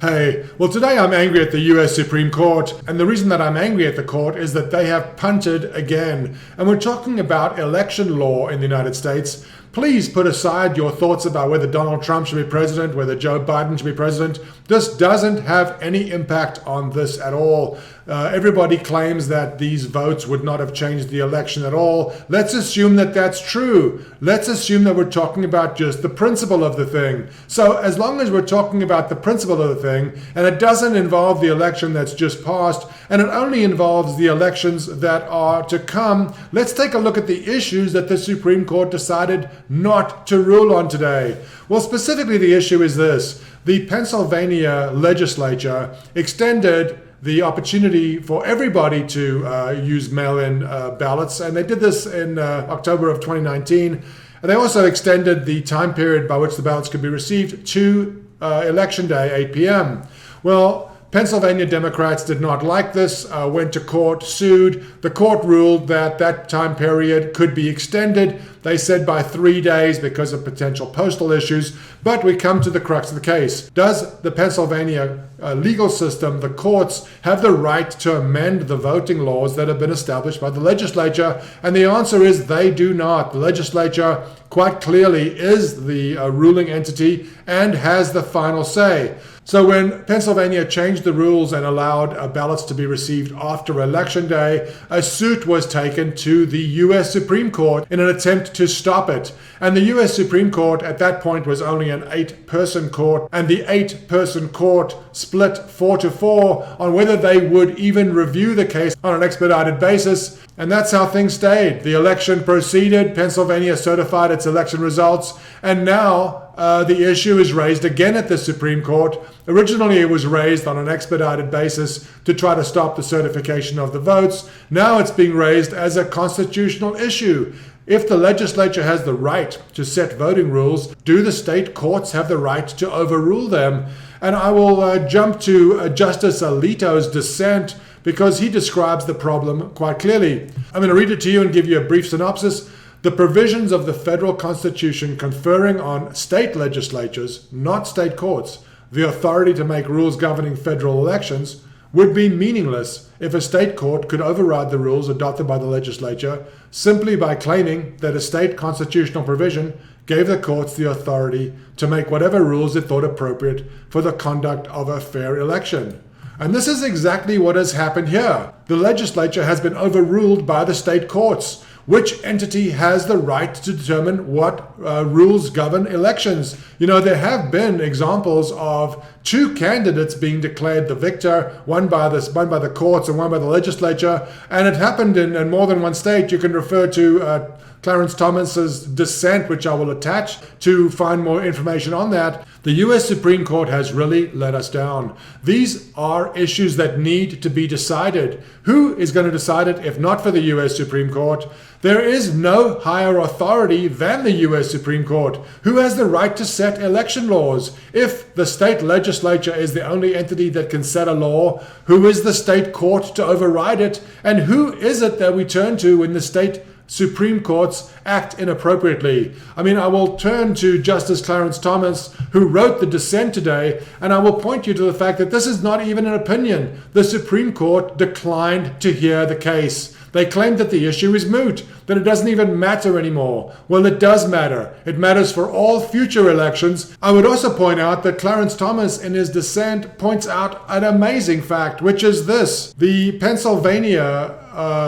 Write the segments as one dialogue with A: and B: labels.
A: Hey, well, today I'm angry at the US Supreme Court, and the reason that I'm angry at the court is that they have punted again. And we're talking about election law in the United States. Please put aside your thoughts about whether Donald Trump should be president, whether Joe Biden should be president. This doesn't have any impact on this at all. Everybody claims that these votes would not have changed the election at all. Let's assume that that's true. Let's assume that we're talking about just the principle of the thing. So as long as we're talking about the principle of the thing, and it doesn't involve the election that's just passed, and it only involves the elections that are to come, let's take a look at the issues that the Supreme Court decided not to rule on today. Well, specifically the issue is this. The Pennsylvania legislature extended the opportunity for everybody to use mail-in ballots, and they did this in October of 2019. And they also extended the time period by which the ballots could be received to Election Day, 8 p.m. Well, Pennsylvania Democrats did not like this, went to court, sued. The court ruled that that time period could be extended. They said by 3 days because of potential postal issues. But we come to the crux of the case. Does the Pennsylvania legal system, the courts, have the right to amend the voting laws that have been established by the legislature? And the answer is they do not. The legislature quite clearly is the ruling entity and has the final say. So when Pennsylvania changed the rules and allowed ballots to be received after Election Day, a suit was taken to the U.S. Supreme Court in an attempt to stop it. And the U.S. Supreme Court at that point was only an 8-person court, and the 8-person court split 4-4 on whether they would even review the case on an expedited basis. And that's how things stayed. The election proceeded, Pennsylvania certified its election results, and now the issue is raised again at the Supreme Court. Originally, it was raised on an expedited basis to try to stop the certification of the votes. Now it's being raised as a constitutional issue. If the legislature has the right to set voting rules, do the state courts have the right to overrule them? And I will jump to Justice Alito's dissent because he describes the problem quite clearly. I'm going to read it to you and give you a brief synopsis. The provisions of the federal constitution conferring on state legislatures, not state courts, the authority to make rules governing federal elections would be meaningless if a state court could override the rules adopted by the legislature simply by claiming that a state constitutional provision gave the courts the authority to make whatever rules it thought appropriate for the conduct of a fair election. And this is exactly what has happened here. The legislature has been overruled by the state courts. Which entity has the right to determine what rules govern elections? You know, there have been examples of 2 candidates being declared the victor, one by the courts and one by the legislature, and it happened in more than one state. You can refer to Clarence Thomas's dissent, which I will attach to find more information on that. The US Supreme Court has really let us down. These are issues that need to be decided. Who is going to decide it if not for the US Supreme Court? There is no higher authority than the US Supreme Court. Who has the right to set election laws? If the state legislature is the only entity that can set a law, who is the state court to override it? And who is it that we turn to when the state Supreme Courts act inappropriately? I mean, I will turn to Justice Clarence Thomas, who wrote the dissent today, and I will point you to the fact that this is not even an opinion. The Supreme Court declined to hear the case. They claimed that the issue is moot, that it doesn't even matter anymore. Well, it does matter. It matters for all future elections. I would also point out that Clarence Thomas in his dissent points out an amazing fact, which is this. The Pennsylvania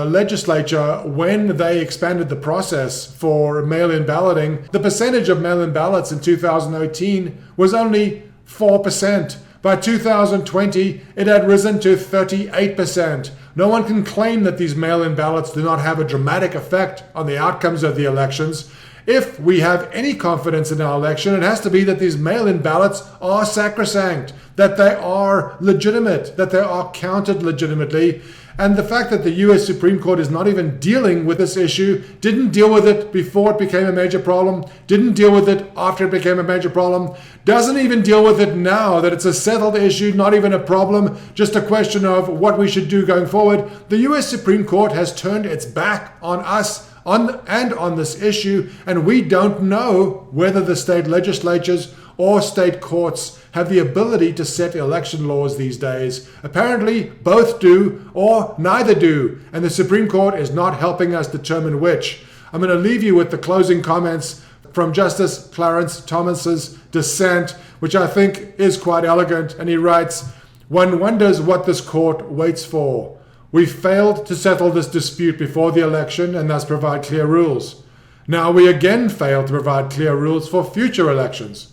A: legislature, when they expanded the process for mail-in balloting, the percentage of mail-in ballots in 2018 was only 4%. By 2020, it had risen to 38%. No one can claim that these mail-in ballots do not have a dramatic effect on the outcomes of the elections. If we have any confidence in our election, it has to be that these mail-in ballots are sacrosanct, that they are legitimate, that they are counted legitimately. And the fact that the US Supreme Court is not even dealing with this issue, didn't deal with it before it became a major problem, didn't deal with it after it became a major problem, doesn't even deal with it now that it's a settled issue, not even a problem, just a question of what we should do going forward. The US Supreme Court has turned its back on us on this issue, and we don't know whether the state legislatures or state courts have the ability to set election laws these days. Apparently, both do or neither do, and the Supreme Court is not helping us determine which. I'm going to leave you with the closing comments from Justice Clarence Thomas's dissent, which I think is quite elegant, and he writes, "One wonders what this court waits for. We failed to settle this dispute before the election and thus provide clear rules. Now we again fail to provide clear rules for future elections.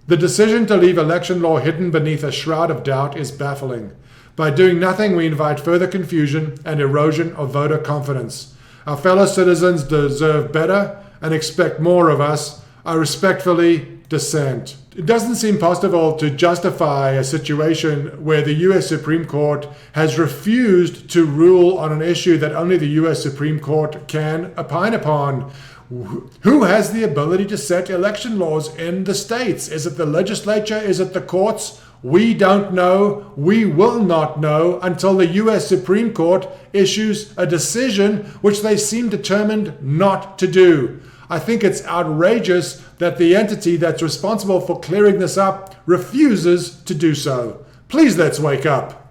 A: The decision to leave election law hidden beneath a shroud of doubt is baffling. By doing nothing, we invite further confusion and erosion of voter confidence. Our fellow citizens deserve better and expect more of us. I respectfully dissent." It doesn't seem possible to justify a situation where the US Supreme Court has refused to rule on an issue that only the US Supreme Court can opine upon. Who has the ability to set election laws in the states? Is it the legislature? Is it the courts? We don't know. We will not know until the US Supreme Court issues a decision which they seem determined not to do. I think it's outrageous that the entity that's responsible for clearing this up refuses to do so. Please let's wake up.